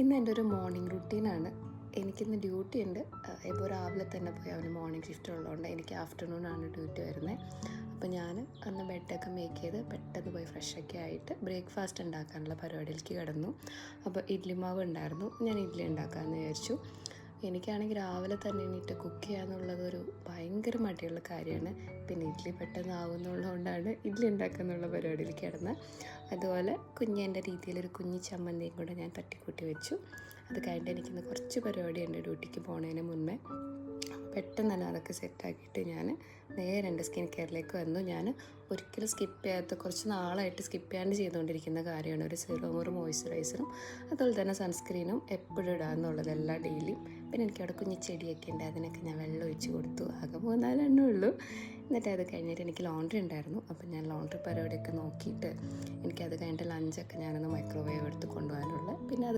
ഇന്ന് എൻ്റെ ഒരു മോർണിംഗ് റുട്ടീനാണ്. എനിക്കിന്ന് ഡ്യൂട്ടി ഉണ്ട്. ഇപ്പോൾ രാവിലെ തന്നെ പോയി അവന് മോർണിംഗ് ഷിഫ്റ്റ് ഉള്ളതുകൊണ്ട് എനിക്ക് ആഫ്റ്റർനൂണാണ് ഡ്യൂട്ടി വരുന്നത്. അപ്പോൾ ഞാൻ അന്ന് ബെഡൊക്കെ മേക്ക് ചെയ്ത് പെട്ടെന്ന് പോയി ഫ്രഷൊക്കെ ആയിട്ട് ബ്രേക്ക്ഫാസ്റ്റ് ഉണ്ടാക്കാനുള്ള പരിപാടിയിലേക്ക് കിടന്നു. അപ്പോൾ ഇഡ്ഡലി മാവ് ഉണ്ടായിരുന്നു, ഞാൻ ഇഡ്ഡലി ഉണ്ടാക്കാമെന്ന് വിചാരിച്ചു. എനിക്കാണെങ്കിൽ രാവിലെ തന്നെ എണീറ്റ് കുക്ക് ചെയ്യാന്നുള്ളതൊരു ഭയങ്കര മടിയുള്ള കാര്യമാണ്. പിന്നെ ഇഡ്ഡലി പെട്ടെന്ന് ആവുന്നുള്ളതുകൊണ്ടാണ് ഇഡ്ഡലി ഉണ്ടാക്കാന്നുള്ള പരിപാടിയിൽ കിടന്നത്. അതുപോലെ കുഞ്ഞേൻ്റെ രീതിയിലൊരു കുഞ്ഞി ചമ്മന്തിയും കൂടെ ഞാൻ തട്ടിക്കൂട്ടി വെച്ചു. അത് കഴിഞ്ഞിട്ട് എനിക്കിന്ന് കുറച്ച് പരിപാടിയുണ്ട് ഡ്യൂട്ടിക്ക് പോകുന്നതിന് മുന്നേ. പെട്ടെന്ന് തന്നെ അതൊക്കെ സെറ്റാക്കിയിട്ട് ഞാൻ നേരെ എൻ്റെ സ്കിൻ കെയറിലേക്ക് വന്നു. ഞാൻ ഒരിക്കലും സ്കിപ്പ് ചെയ്യാത്ത, കുറച്ച് നാളായിട്ട് സ്കിപ്പ് ചെയ്യാണ്ട് ചെയ്തുകൊണ്ടിരിക്കുന്ന കാര്യമാണ് ഒരു സീറം ഒരു മോയ്സ്ചറൈസറും അതുപോലെ തന്നെ സൺസ്ക്രീനും എപ്പോഴും ഇടാമെന്നുള്ളത് എല്ലാ ഡെയിലിയും. പിന്നെ എനിക്കവിടെ കുഞ്ഞി ചെടിയൊക്കെ ഉണ്ട്, അതിനൊക്കെ ഞാൻ വെള്ളം ഒഴിച്ച് കൊടുത്തു. ആകെ 3-4 ഉള്ളൂ. എന്നിട്ട് അത് കഴിഞ്ഞിട്ട് എനിക്ക് ലോണ്ട്രി ഉണ്ടായിരുന്നു. അപ്പം ഞാൻ ലോണ്ട്രി പരിപാടിയൊക്കെ നോക്കിയിട്ട് എനിക്കത് കഴിഞ്ഞിട്ട് ലഞ്ചൊക്കെ ഞാനൊന്ന് മൈക്രോവേവ് എടുത്ത് കൊണ്ടുപോകാനുള്ള, പിന്നെ അത്